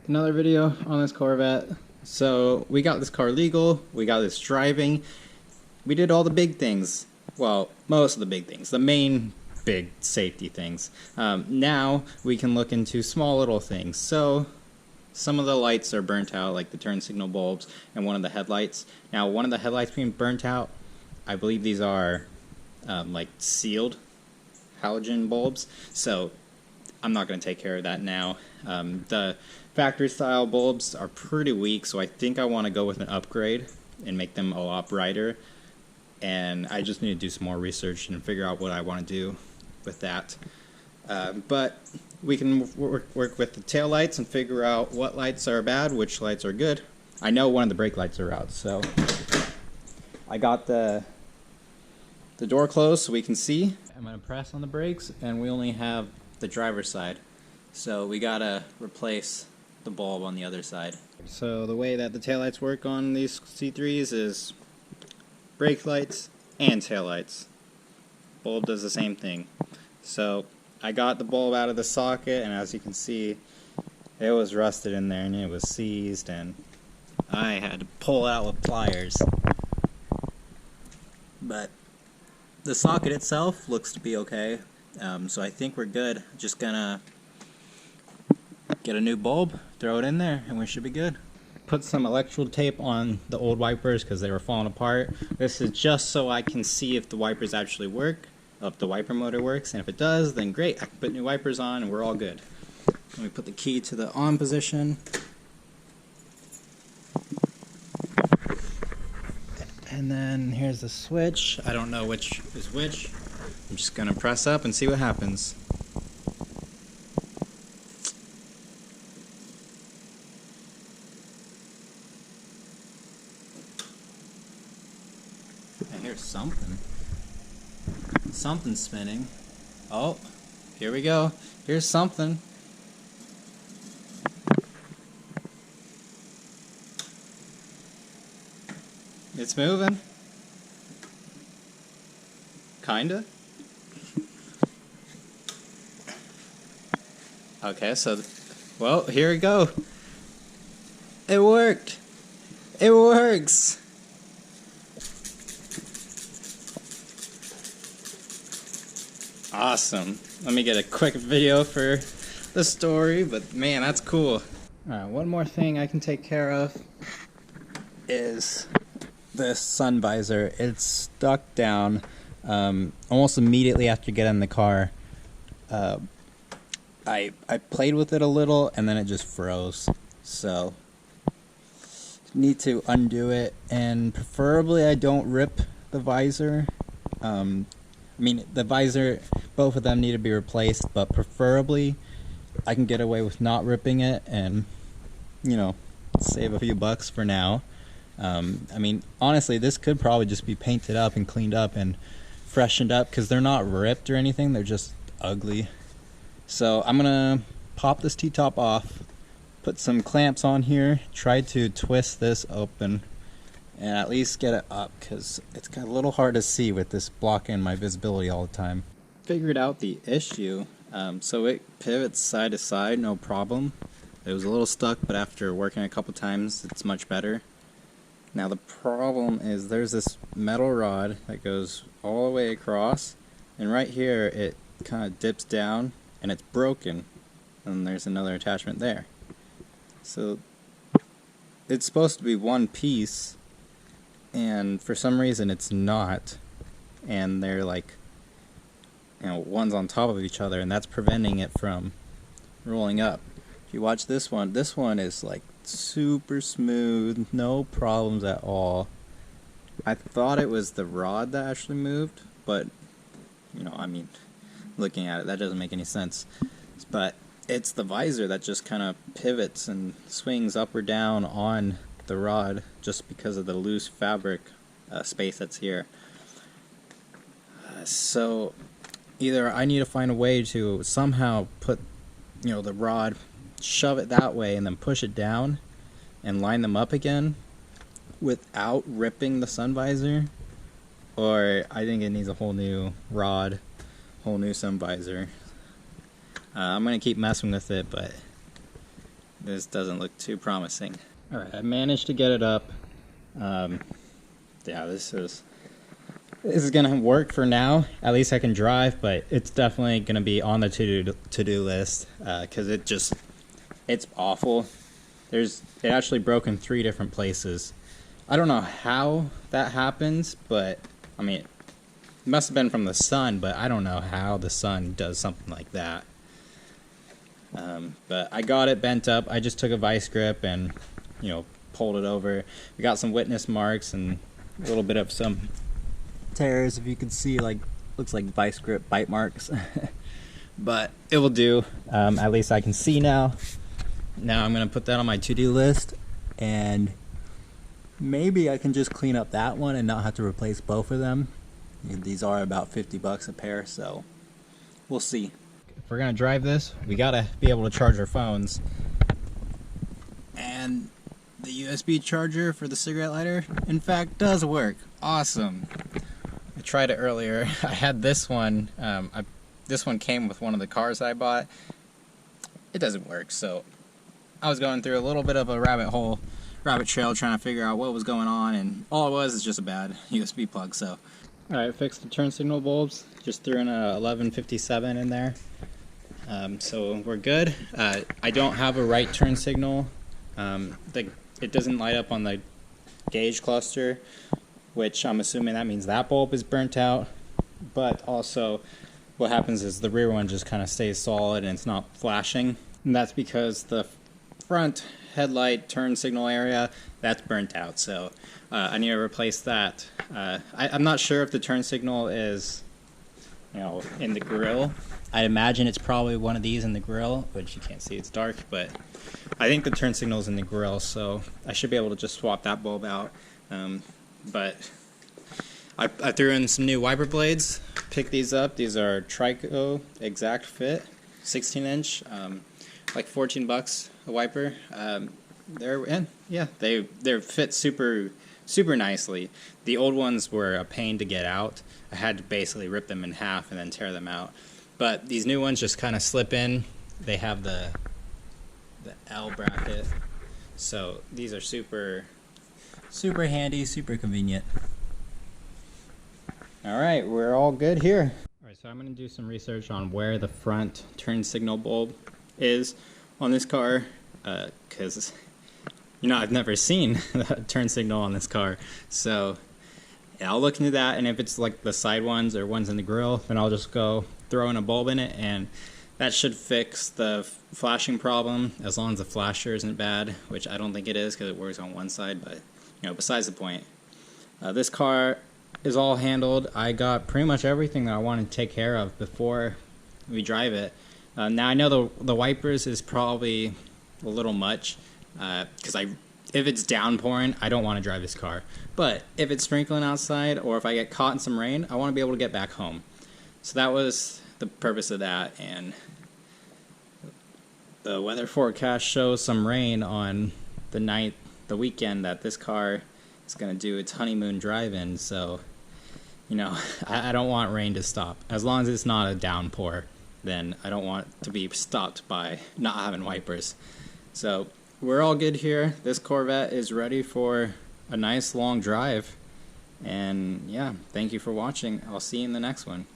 Another video on this Corvette. So we got this car legal, we got this driving, we did all the big things. Well, most of the big things, the main big safety things. Now we can look into small little things. So some of the lights are burnt out, like the turn signal bulbs and one of the headlights. Now one of the headlights being burnt out, I believe these are like sealed halogen bulbs. So I'm not going to take care of that now. The factory style bulbs are pretty weak, so I think I want to go with an upgrade and make them a lot brighter. And I just need to do some more research and figure out what I want to do with that. But we can work with the tail lights and figure out what lights are bad, which lights are good. I know one of the brake lights are out, so I got the door closed so we can see. I'm going to press on the brakes, and we only have the driver's side, so we gotta replace the bulb on the other side. So the way that the taillights work on these C3s is brake lights and taillights. Bulb does the same thing. So I got the bulb out of the socket, and as you can see, it was rusted in there and it was seized, and I had to pull it out with pliers. But the socket itself looks to be okay. So I think we're good. Just gonna get a new bulb, throw it in there, and we should be good. Put some electrical tape on the old wipers because they were falling apart. This is just so I can see if the wipers actually work, if the wiper motor works, and if it does, then great, I can put new wipers on and we're all good. Let me put the key to the on position. And then here's the switch. I don't know which is which. I'm just going to press up and see what happens. I hear something. Something's spinning. Oh, here we go. Here's something. It's moving. Kinda. Okay, so, well, here we go. It worked. It works. Awesome. Let me get a quick video for the story, but man, that's cool. Alright, one more thing I can take care of is this sun visor. It's stuck down almost immediately after you get in the car. I played with it a little and then it just froze, so need to undo it, and preferably I don't rip the visor. I mean, the visor, both of them need to be replaced, but preferably I can get away with not ripping it and, you know, save a few bucks for now. I mean, honestly, this could probably just be painted up and cleaned up and freshened up because they're not ripped or anything, they're just ugly. So I'm gonna pop this T-top off, put some clamps on here, try to twist this open, and at least get it up because it's got a little hard to see with this blocking my visibility all the time. Figured out the issue. So it pivots side to side, no problem. It was a little stuck, but after working a couple times, it's much better. Now the problem is there's this metal rod that goes all the way across, and right here it kind of dips down and it's broken, and there's another attachment there. So it's supposed to be one piece, and for some reason it's not, and they're like, you know, one's on top of each other, and that's preventing it from rolling up. If you watch this one is like super smooth, no problems at all. I thought it was the rod that actually moved, but you know, I mean, looking at it, that doesn't make any sense. But it's the visor that just kind of pivots and swings up or down on the rod just because of the loose fabric space that's here. So either I need to find a way to somehow put, you know, the rod, shove it that way and then push it down and line them up again without ripping the sun visor, or I think it needs a whole new rod, whole new sun visor. I'm going to keep messing with it, but this doesn't look too promising. Alright, I managed to get it up. Yeah, this is gonna work for now. At least I can drive, but it's definitely gonna be on the to-do list, because it's awful. It actually broke in 3 different places. I don't know how that happens, but I mean, it must have been from the sun, but I don't know how the sun does something like that. But I got it bent up. I just took a vice grip and, you know, pulled it over. We got some witness marks and a little bit of some tears, if you can see, like, looks like vice grip bite marks. But it will do. At least I can see now. Now I'm gonna put that on my to-do list, and maybe I can just clean up that one and not have to replace both of them. These are about 50 bucks a pair, so we'll see. If we're gonna drive this, we gotta be able to charge our phones. And the USB charger for the cigarette lighter, in fact, does work. Awesome. I tried it earlier. I had this one. This one came with one of the cars I bought. It doesn't work, so I was going through a little bit of a rabbit trail trying to figure out what was going on, and all it was is just a bad USB plug. So, alright, fixed the turn signal bulbs. Just threw in a 1157 in there. So we're good. I don't have a right turn signal. It doesn't light up on the gauge cluster, which I'm assuming that means that bulb is burnt out. But also, what happens is the rear one just kind of stays solid and it's not flashing. And that's because the front headlight turn signal area, that's burnt out. So I need to replace that. I'm not sure if the turn signal is, you know, in the grill. I imagine it's probably one of these in the grill, which you can't see, it's dark, but I think the turn signal is in the grill, so I should be able to just swap that bulb out. But I threw in some new wiper blades, picked these up. These are Trico Exact Fit, 16-inch, like 14 bucks a wiper. They're fit super nicely. The old ones were a pain to get out. I had to basically rip them in half and then tear them out. But these new ones just kind of slip in. They have the L bracket, so these are super handy, super convenient. All right, we're all good here. All right, so I'm going to do some research on where the front turn signal bulb is on this car, because you know, I've never seen the turn signal on this car. So yeah, I'll look into that, and if it's like the side ones or ones in the grill, then I'll just go throw in a bulb in it, and that should fix the flashing problem, as long as the flasher isn't bad, which I don't think it is because it works on one side, but you know, besides the point. This car is all handled. I got pretty much everything that I wanted to take care of before we drive it. Now I know the wipers is probably a little much, because if it's downpouring, I don't want to drive this car. But if it's sprinkling outside, or if I get caught in some rain, I want to be able to get back home. So that was the purpose of that, and the weather forecast shows some rain on the weekend that this car is going to do its honeymoon drive-in. So, you know, I don't want rain to stop. As long as it's not a downpour, then I don't want to be stopped by not having wipers. So we're all good here. This Corvette is ready for a nice long drive. And yeah, thank you for watching. I'll see you in the next one.